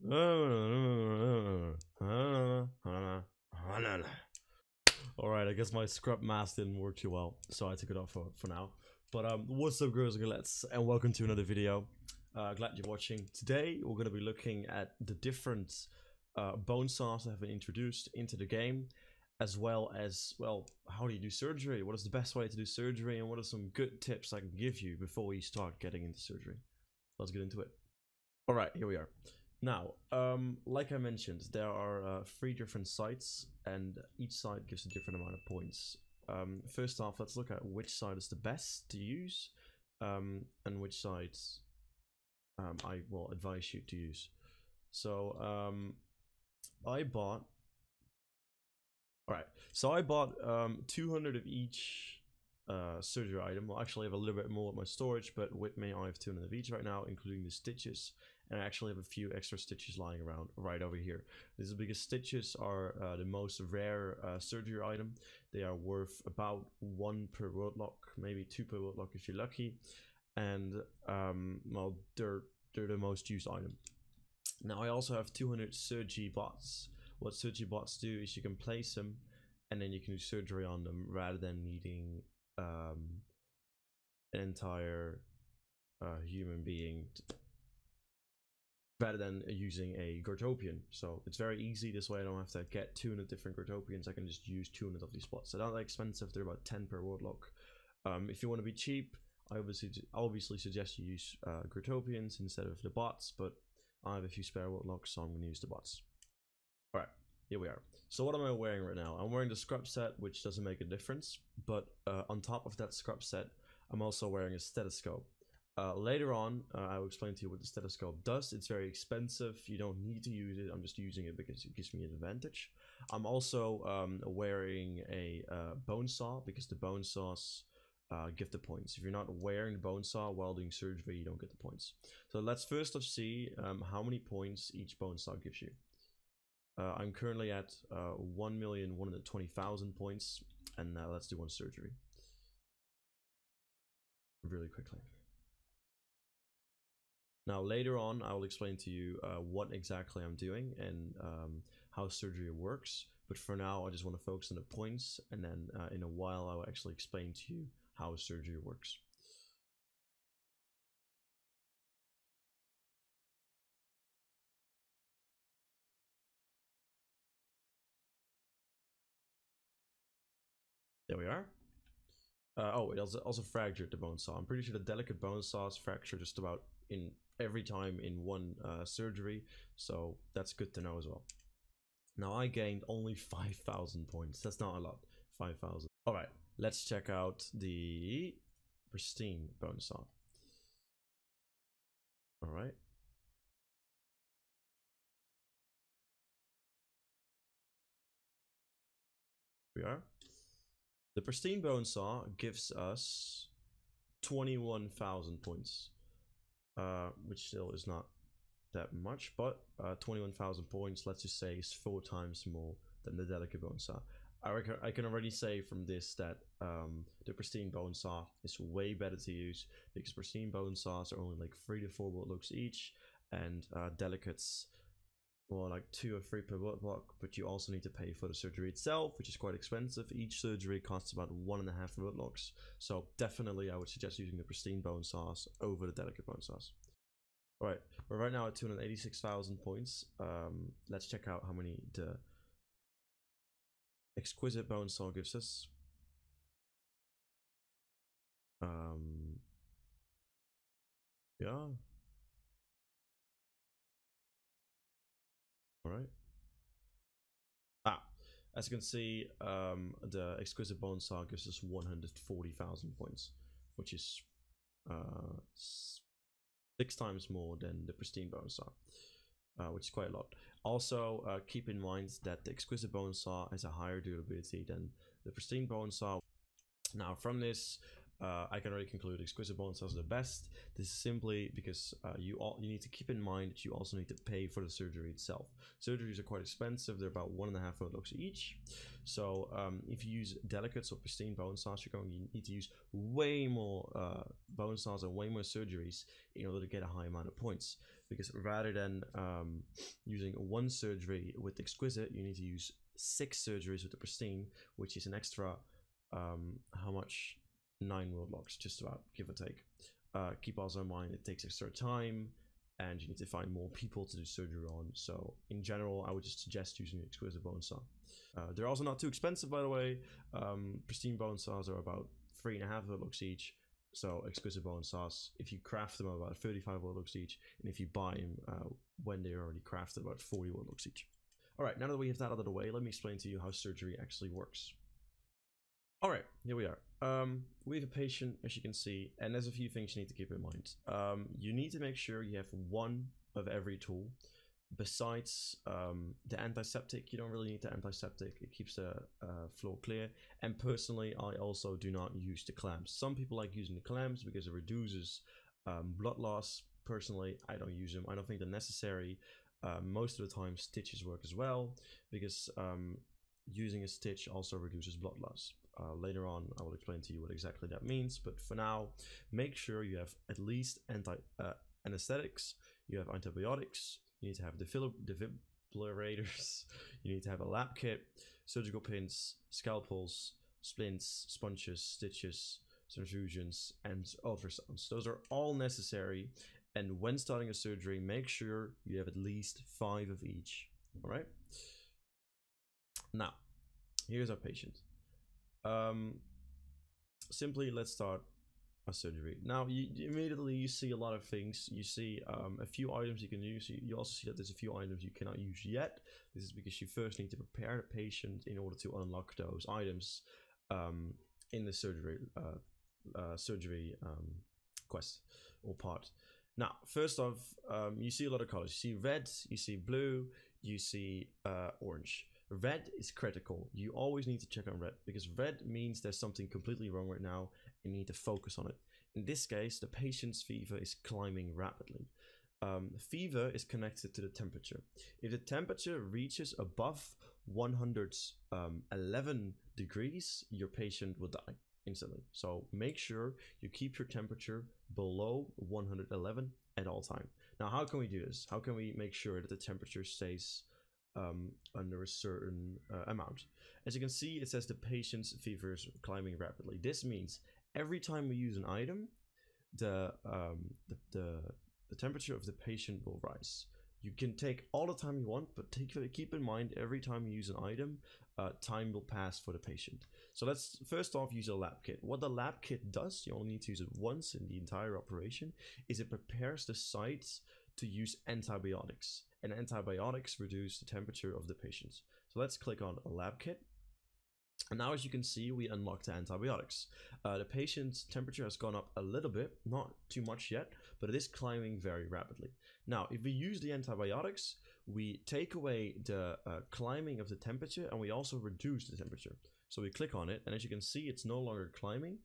Alright, I guess my scrub mask didn't work too well, so I took it off for now. But what's up, girls and galettes, and welcome to another video. Glad you're watching. Today we're going to be looking at the different bone saws that have been introduced into the game, as well as, well, how do you do surgery? What is the best way to do surgery, and what are some good tips I can give you before we start getting into surgery? Let's get into it. Alright, here we are. Now, like I mentioned, there are 3 different sites, and each site gives a different amount of points. First off, let's look at which site is the best to use, and which sites I will advise you to use. So, I bought 200 of each surgery item. Well, actually, I have a little bit more at my storage, but with me, I have 200 of each right now, including the stitches. And I actually have a few extra stitches lying around right over here. This is because stitches are the most rare surgery item. They are worth about 1 per world lock, maybe 2 per world lock if you're lucky. And well, they're the most used item. Now I also have 200 surgery bots. What surgery bots do is you can place them, and then you can do surgery on them rather than needing an entire human being. Rather than using a Growtopian. So it's very easy. This way I don't have to get 200 different Growtopians. I can just use 200 of these spots. They're not that expensive. They're about 10 per word lock. If you want to be cheap, I obviously suggest you use Growtopians instead of the bots, but I have a few spare word locks, so I'm going to use the bots. Alright, here we are. So what am I wearing right now? I'm wearing the scrub set, which doesn't make a difference, but on top of that scrub set, I'm also wearing a stethoscope. Later on, I will explain to you what the stethoscope does. It's very expensive. You don't need to use it. I'm just using it because it gives me an advantage. I'm also wearing a bone saw because the bone saws give the points. If you're not wearing the bone saw while doing surgery, you don't get the points. So let's first see how many points each bone saw gives you. I'm currently at 1,120,000 points, and let's do one surgery really quickly. Now later on I will explain to you what exactly I'm doing and how surgery works, but for now I just want to focus on the points, and then in a while I will actually explain to you how surgery works. There we are. Oh, it also fractured the bone saw. I'm pretty sure the delicate bone saws fracture just about in every time in one surgery, so that's good to know as well. Now I gained only 5,000 points. That's not a lot. 5,000. Alright, let's check out the pristine bone saw. Alright. We are. The pristine bone saw gives us 21,000 points, which still is not that much, but 21,000 points, let's just say, is 4 times more than the delicate bone saw. I can already say from this that the pristine bone saw is way better to use, because pristine bone saws are only like 3 to 4 word looks each, and delicates, well, like 2 or 3 per word block, but you also need to pay for the surgery itself, which is quite expensive. Each surgery costs about 1.5 word locks, so definitely I would suggest using the pristine bone saws over the delicate bone saws. Alright, we're right now at 286,000 points. Let's check out how many the exquisite bone saw gives us. Yeah. Alright. As you can see, the exquisite bone saw gives us 140,000 points, which is 6 times more than the pristine bone saw, which is quite a lot. Also, keep in mind that the exquisite bone saw has a higher durability than the pristine bone saw. Now, from this, I can already conclude exquisite bone cells are the best. This is simply because you need to keep in mind that you also need to pay for the surgery itself. Surgeries are quite expensive. They're about 1.5 Robux each. So if you use delicates or pristine bone cells, you need to use way more bone cells and way more surgeries in order to get a high amount of points. Because rather than using one surgery with exquisite, you need to use 6 surgeries with the pristine, which is an extra how much? 9 world locks, just about, give or take. Keep also in mind it takes extra time and you need to find more people to do surgery on. So in general, I would just suggest using exquisite bone saw. They're also not too expensive, by the way. Pristine bone saws are about 3.5 world locks each. So exquisite bone saws, if you craft them, are about 35 world locks each, and if you buy them when they're already crafted, about 40 world locks each. All right, now that we have that out of the way, let me explain to you how surgery actually works. All right, here we are. We have a patient, as you can see, and there's a few things you need to keep in mind. You need to make sure you have one of every tool. Besides the antiseptic, you don't really need the antiseptic. It keeps the floor clear. And personally, I also do not use the clamps. Some people like using the clamps because it reduces blood loss. Personally, I don't use them. I don't think they're necessary. Most of the time, stitches work as well because using a stitch also reduces blood loss. Later on, I will explain to you what exactly that means. But for now, make sure you have at least anesthetics, you have antibiotics, you need to have defibrillators, you need to have a lab kit, surgical pins, scalpels, splints, sponges, stitches, transfusions, and ultrasounds. Those are all necessary. And when starting a surgery, make sure you have at least 5 of each. All right. Now, here's our patient. Simply, let's start a surgery. Now, immediately you see a lot of things. You see a few items you can use. You also see that there's a few items you cannot use yet. This is because you first need to prepare the patient in order to unlock those items in the surgery quest or part. Now, first off, you see a lot of colors. You see red, you see blue, you see orange. Red is critical. You always need to check on red because red means there's something completely wrong right now and you need to focus on it. In this case, the patient's fever is climbing rapidly. Fever is connected to the temperature. If the temperature reaches above 111 degrees, your patient will die instantly. So make sure you keep your temperature below 111 at all time. Now, how can we do this? How can we make sure that the temperature stays under a certain amount? As you can see, it says the patient's fever is climbing rapidly. This means every time we use an item, the temperature of the patient will rise. You can take all the time you want, but keep in mind every time you use an item, time will pass for the patient. So let's first off use a lab kit. What the lab kit does, you only need to use it once in the entire operation, is it prepares the sites to use antibiotics. And antibiotics reduce the temperature of the patient. So let's click on a lab kit. And now, as you can see, we unlocked the antibiotics. The patient's temperature has gone up a little bit, not too much yet, but it is climbing very rapidly. Now, if we use the antibiotics, we take away the climbing of the temperature and we also reduce the temperature. So we click on it, and as you can see, it's no longer climbing,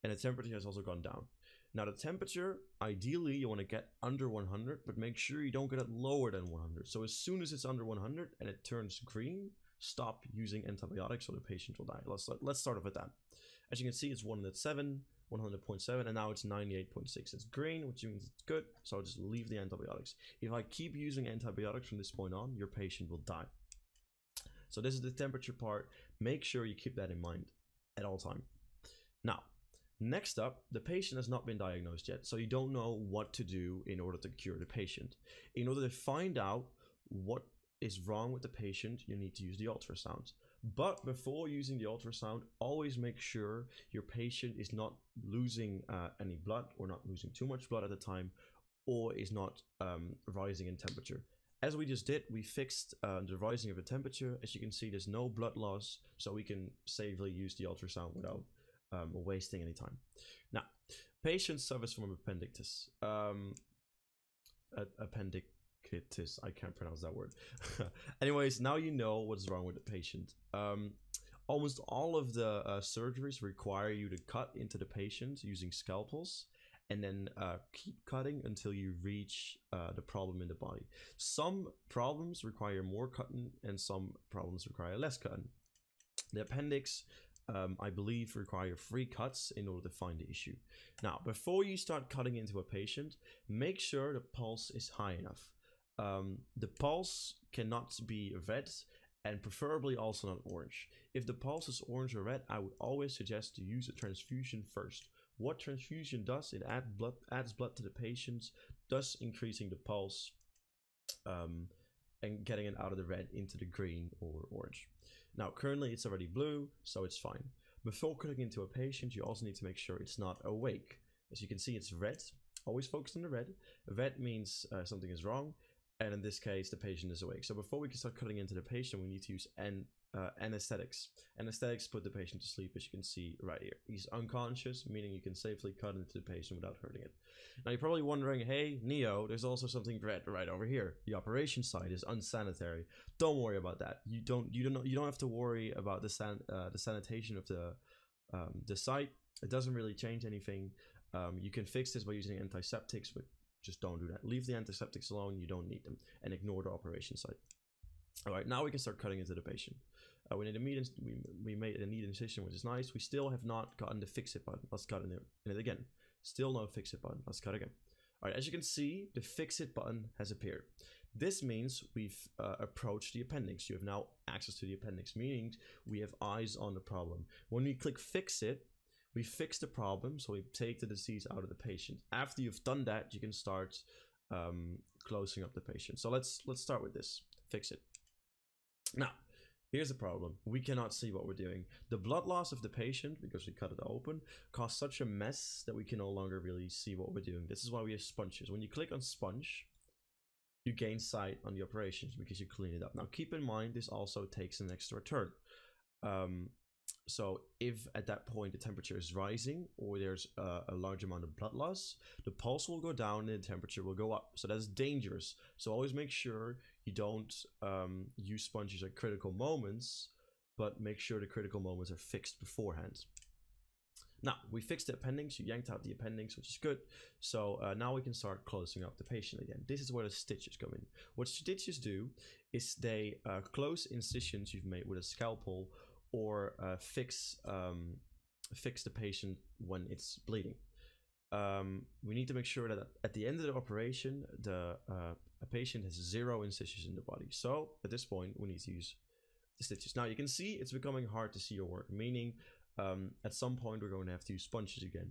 and the temperature has also gone down. Now, the temperature, ideally, you want to get under 100, but make sure you don't get it lower than 100. So as soon as it's under 100 and it turns green, stop using antibiotics or the patient will die. Let's start off with that. As you can see, it's 100.7, and now it's 98.6. It's green, which means it's good, so I'll just leave the antibiotics. If I keep using antibiotics from this point on, your patient will die. So this is the temperature part. Make sure you keep that in mind at all time. Now, next up, the patient has not been diagnosed yet, so you don't know what to do in order to cure the patient. In order to find out what is wrong with the patient, you need to use the ultrasound. But before using the ultrasound, always make sure your patient is not losing any blood or not losing too much blood at the time, or is not rising in temperature. As we just did, we fixed the rising of the temperature. As you can see, there's no blood loss, so we can safely use the ultrasound without wasting any time. Now, patient suffers from appendicitis. I can't pronounce that word. Anyways, now you know what's wrong with the patient. almost all of the surgeries require you to cut into the patient using scalpels, and then keep cutting until you reach the problem in the body. Some problems require more cutting, and some problems require less cutting. The appendix, I believe, require 3 cuts in order to find the issue. Now, before you start cutting into a patient, make sure the pulse is high enough. The pulse cannot be red, and preferably also not orange. If the pulse is orange or red, I would always suggest to use a transfusion first. What transfusion does, it adds blood to the patient, thus increasing the pulse and getting it out of the red into the green or orange. Now, currently it's already blue, so it's fine. Before cutting into a patient, you also need to make sure it's not awake. As you can see, it's red. Always focus on the red. Red means something is wrong, and in this case, the patient is awake. So before we can start cutting into the patient, we need to use anesthetics. Anesthetics put the patient to sleep, as you can see right here. He's unconscious, meaning you can safely cut into the patient without hurting it. Now you're probably wondering, hey Neo, there's also something red right over here. The operation site is unsanitary. Don't worry about that. You don't have to worry about the sanitation of the site. It doesn't really change anything. You can fix this by using antiseptics, but just don't do that. Leave the antiseptics alone. You don't need them, and ignore the operation site. All right, now we can start cutting into the patient. We made a neat incision, which is nice. We still have not gotten the fix it button. Let's cut in it again. Still no fix it button. Let's cut again. All right, as you can see, the fix it button has appeared. This means we've approached the appendix. You have now access to the appendix, meaning we have eyes on the problem. When we click fix it, we fix the problem, so we take the disease out of the patient. After you've done that, you can start closing up the patient. So let's start with this. Fix it. Now, here's the problem. We cannot see what we're doing. The blood loss of the patient, because we cut it open, caused such a mess that we can no longer really see what we're doing. This is why we have sponges. When you click on sponge, you gain sight on the operations because you clean it up. Now, keep in mind, this also takes an extra turn. So if at that point the temperature is rising or there's a large amount of blood loss, the pulse will go down and the temperature will go up. So that's dangerous. So always make sure you don't use sponges at critical moments, but make sure the critical moments are fixed beforehand. Now, we fixed the appendix. You yanked out the appendix, which is good. So now we can start closing up the patient again. This is where the stitches come in. What stitches do is they close incisions you've made with a scalpel, or fix the patient when it's bleeding. We need to make sure that at the end of the operation, a patient has 0 incisions in the body. So at this point, we need to use the stitches. Now you can see it's becoming hard to see your work, meaning at some point we're going to have to use sponges again.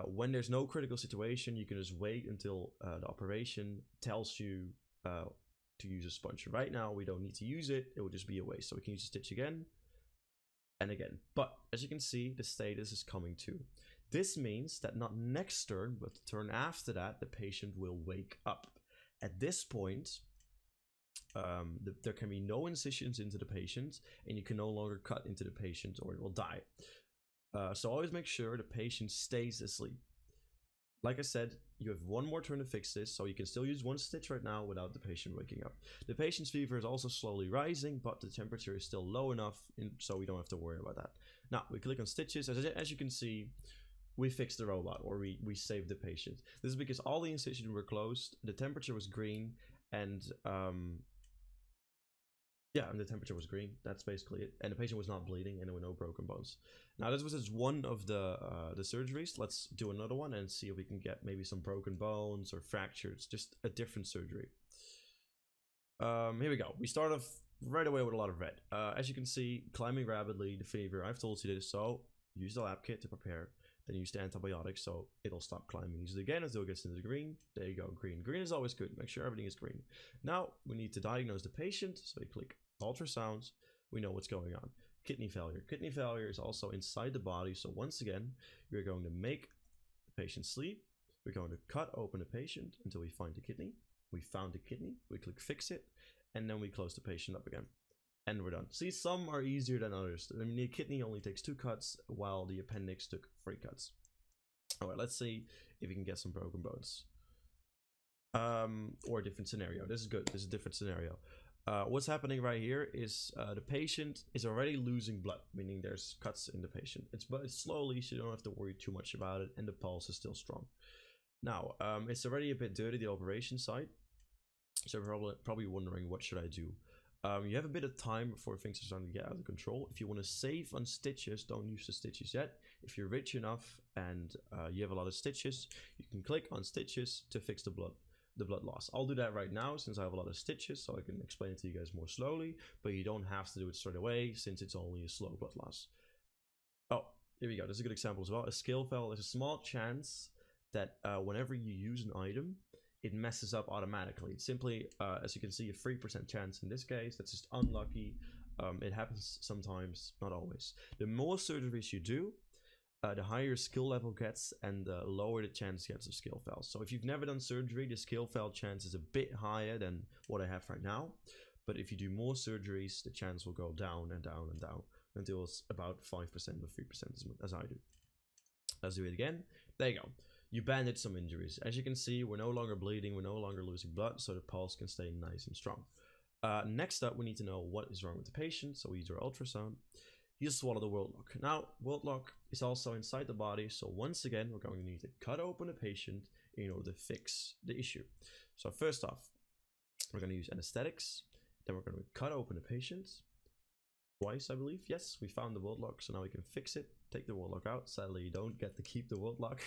When there's no critical situation, you can just wait until the operation tells you to use a sponge. Right now, we don't need to use it. It will just be a waste. So we can use a stitch again and again. But as you can see, the status is coming to. This means that not next turn, but the turn after that, the patient will wake up. At this point, there can be no incisions into the patient, and you can no longer cut into the patient or it will die. So always make sure the patient stays asleep. Like I said, you have one more turn to fix this, so you can still use one stitch right now without the patient waking up. The patient's fever is also slowly rising, but the temperature is still low enough, so we don't have to worry about that. Now, we click on stitches. As you can see, we fixed the robot, or we saved the patient. This is because all the incisions were closed, the temperature was green, and yeah, and the temperature was green. That's basically it. And the patient was not bleeding, and there were no broken bones. Now, this was just one of the surgeries. Let's do another one and see if we can get maybe some broken bones or fractures, just a different surgery. Here we go. We start off right away with a lot of red. As you can see, climbing rapidly, the fever. I've told you this, so use the lab kit to prepare. Then use the antibiotics, so it'll stop climbing. Use it again until it gets into the green. There you go, green. Green is always good. Make sure everything is green. Now, we need to diagnose the patient, so we click ultrasounds. We know what's going on. Kidney failure. Kidney failure is also inside the body, so once again, we're going to make the patient sleep. We're going to cut open the patient until we find the kidney. We found the kidney. We click fix it, and then we close the patient up again. And we're done. See, some are easier than others. I mean, the kidney only takes 2 cuts, while the appendix took 3 cuts. All right, let's see if we can get some broken bones. Or a different scenario. This is good. This is a different scenario. What's happening right here is the patient is already losing blood, meaning there's cuts in the patient. But it's slowly, so you don't have to worry too much about it, and the pulse is still strong. Now, it's already a bit dirty, the operation site, so you're probably wondering, what should I do? You have a bit of time before things are starting to get out of control. If you want to save on stitches, don't use the stitches yet. If you're rich enough and you have a lot of stitches, you can click on stitches to fix the blood loss. I'll do that right now since I have a lot of stitches, so I can explain it to you guys more slowly, but you don't have to do it straight away since it's only a slow blood loss. Oh, here we go. This is a good example as well. A skill fail. There's a small chance that whenever you use an item, it messes up automatically. It's simply, as you can see, a 3% chance in this case. That's just unlucky. It happens sometimes, not always. The more surgeries you do, the higher your skill level gets, and the lower the chance gets of skill fails. So if you've never done surgery, the skill fail chance is a bit higher than what I have right now. But if you do more surgeries, the chance will go down and down and down until it's about 5% or 3% as I do. Let's do it again. There you go. You bandage some injuries. As you can see, we're no longer bleeding, we're no longer losing blood, so the pulse can stay nice and strong. Next up, we need to know what is wrong with the patient, so we use our ultrasound. You swallow the world lock. Now, world lock is also inside the body, so once again, we're going to need to cut open the patient in order to fix the issue. So first off, we're going to use anesthetics, then we're going to cut open the patient. Twice, I believe. Yes, we found the world lock, so now we can fix it. Take the world lock out. Sadly, you don't get to keep the world lock.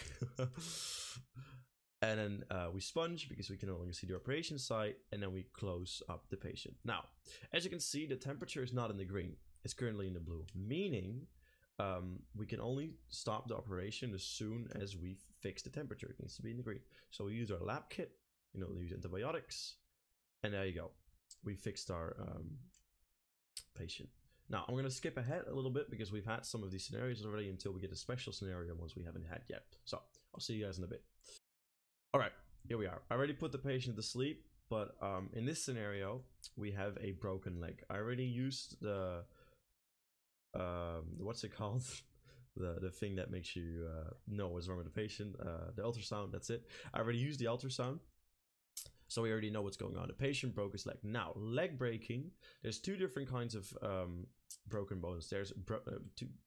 And then we sponge because we can no longer see the operation site, and then we close up the patient. Now, as you can see, the temperature is not in the green. It's currently in the blue, meaning we can only stop the operation as soon as we fix the temperature. It needs to be in the green. So we use our lab kit, we use antibiotics, and there you go. We fixed our patient. Now, I'm going to skip ahead a little bit because we've had some of these scenarios already until we get a special scenario ones we haven't had yet. So, I'll see you guys in a bit. Alright, here we are. I already put the patient to sleep, but in this scenario, we have a broken leg. I already used the, what's it called? the thing that makes you know what's wrong with the patient. The ultrasound, that's it. I already used the ultrasound. So we already know what's going on. The patient broke his leg. Now, leg breaking, there's two different kinds of broken bones. There's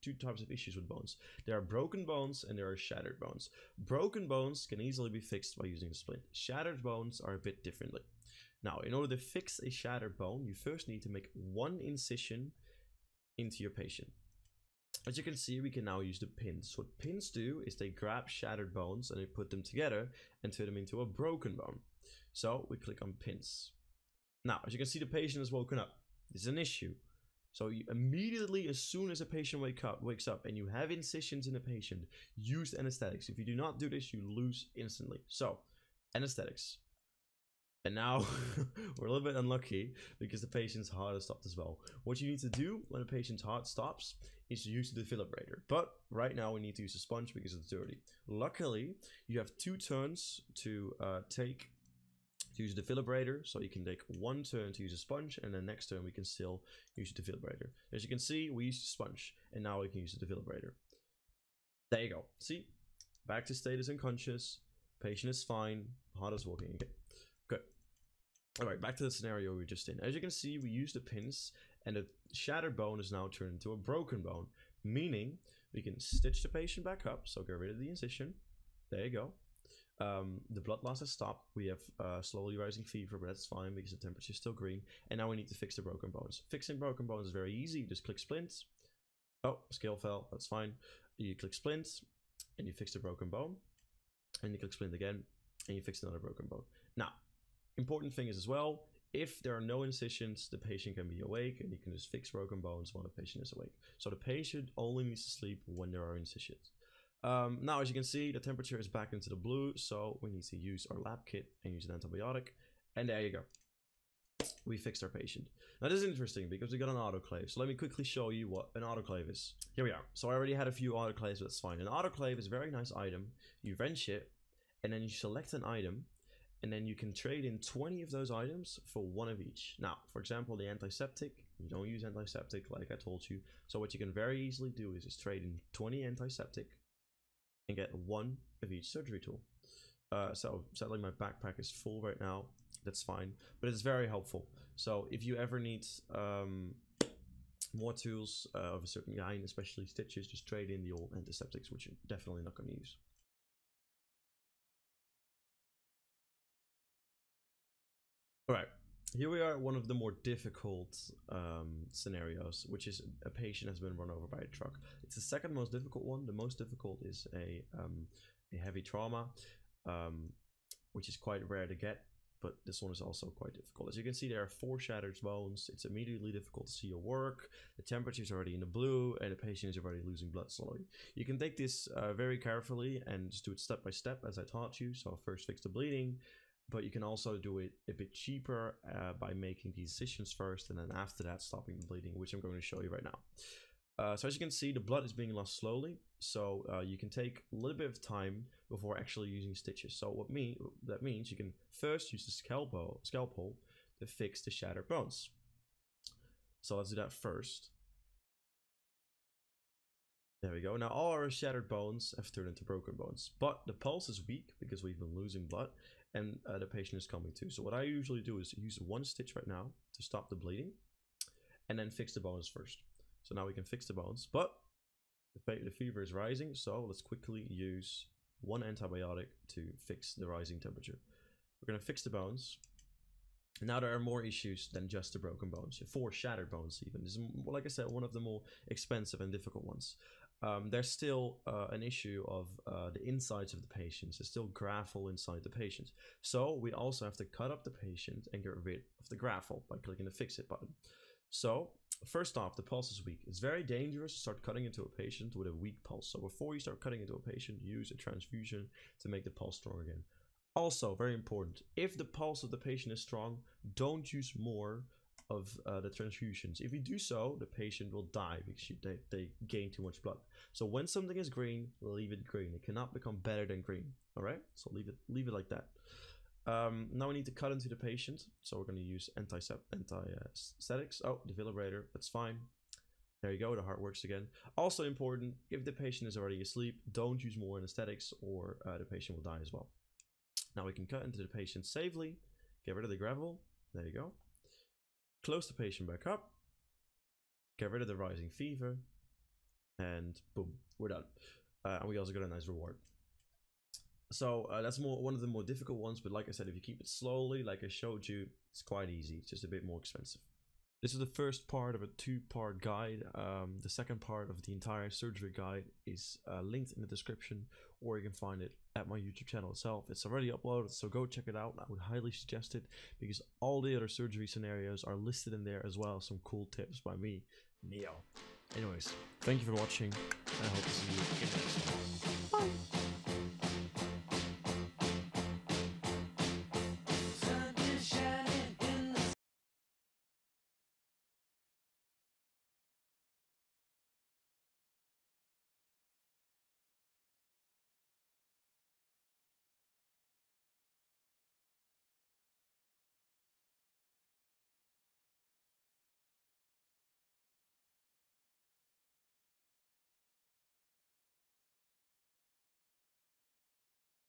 two types of issues with bones. There are broken bones and there are shattered bones. Broken bones can easily be fixed by using a splint. Shattered bones are a bit differently. Now, in order to fix a shattered bone, you first need to make one incision into your patient. As you can see, we can now use the pins. What pins do is they grab shattered bones and they put them together and turn them into a broken bone. So we click on pins. Now, as you can see, the patient has woken up. This is an issue. So you immediately, as soon as a patient wakes up and you have incisions in the patient, use anesthetics. If you do not do this, you lose instantly. So, anesthetics. And now, we're a little bit unlucky because the patient's heart has stopped as well. What you need to do when a patient's heart stops is to use the defibrillator. But right now, we need to use a sponge because it's dirty. Luckily, you have 2 turns to use the defibrillator, so you can take 1 turn to use a sponge, and then next turn we can still use the defibrillator. As you can see, we used the sponge, and now we can use the defibrillator. There you go. See? Back to status unconscious. Patient is fine. Heart is working again. Good. Alright, back to the scenario we were just in. As you can see, we use the pins, and the shattered bone is now turned into a broken bone, meaning we can stitch the patient back up, so get rid of the incision. There you go. The blood loss has stopped. We have slowly rising fever, but that's fine because the temperature is still green. And now we need to fix the broken bones. Fixing broken bones is very easy. You just click splints. Oh, scale fell. That's fine. You click splints and you fix the broken bone. And you click splint again and you fix another broken bone. Now, important thing is as well, if there are no incisions, the patient can be awake and you can just fix broken bones while the patient is awake. So the patient only needs to sleep when there are incisions. Now, as you can see, the temperature is back into the blue, so we need to use our lab kit and use an antibiotic. And there you go. We fixed our patient. Now, this is interesting because we got an autoclave. So let me quickly show you what an autoclave is. Here we are. So I already had a few autoclaves, but that's fine. An autoclave is a very nice item. You wrench it, and then you select an item, and then you can trade in 20 of those items for 1 of each. Now, for example, the antiseptic, you don't use antiseptic like I told you. So what you can very easily do is just trade in 20 antiseptic and get 1 of each surgery tool. So sadly my backpack is full right now, that's fine, but it's very helpful. So if you ever need more tools of a certain kind, especially stitches, just trade in the old antiseptics, which you're definitely not going to use. All right, here we are at one of the more difficult scenarios, which is a patient has been run over by a truck. It's the second most difficult one. The most difficult is a heavy trauma, which is quite rare to get, but this one is also quite difficult. As you can see, there are 4 shattered bones. It's immediately difficult to see your work. The temperature is already in the blue, and the patient is already losing blood slowly. You can take this very carefully and just do it step by step as I taught you. So first fix the bleeding, but you can also do it a bit cheaper by making these incisions first, and then after that stopping the bleeding, which I'm going to show you right now. So as you can see, the blood is being lost slowly, so you can take a little bit of time before actually using stitches. So that means you can first use the scalpel to fix the shattered bones. So let's do that first. There we go. Now all our shattered bones have turned into broken bones, but the pulse is weak because we've been losing blood, and the patient is coming to. So what I usually do is use 1 stitch right now to stop the bleeding, and then fix the bones first. So now we can fix the bones, but the fever is rising, so let's quickly use 1 antibiotic to fix the rising temperature. We're going to fix the bones. Now there are more issues than just the broken bones. 4 shattered bones even. This is, like I said, one of the more expensive and difficult ones. There's still an issue of the insides of the patients. There's still gravel inside the patient. So we also have to cut up the patient and get rid of the gravel by clicking the fix it button. So first off, the pulse is weak. It's very dangerous to start cutting into a patient with a weak pulse. So before you start cutting into a patient, use a transfusion to make the pulse strong again. Also, very important, if the pulse of the patient is strong, don't use more of the transfusions. If you do so, the patient will die because they gain too much blood. So when something is green, leave it green. It cannot become better than green. All right, so leave it like that. Now we need to cut into the patient, so we're going to use anti-statics. Oh, defibrillator, that's fine. There you go, the heart works again. Also important, if the patient is already asleep, don't use more anesthetics or the patient will die as well. Now we can cut into the patient safely, get rid of the gravel. There you go. Close the patient back up, get rid of the rising fever, and boom, we're done. And we also got a nice reward. So that's one of the more difficult ones, but like I said, if you keep it slowly, like I showed you, it's quite easy. It's just a bit more expensive. This is the first part of a 2-part guide. The second part of the entire surgery guide is linked in the description, or you can find it at my YouTube channel itself. It's already uploaded, so go check it out. I would highly suggest it because all the other surgery scenarios are listed in there as well. Some cool tips by me, Neo. Anyways, thank you for watching, and I hope to see you in the next one.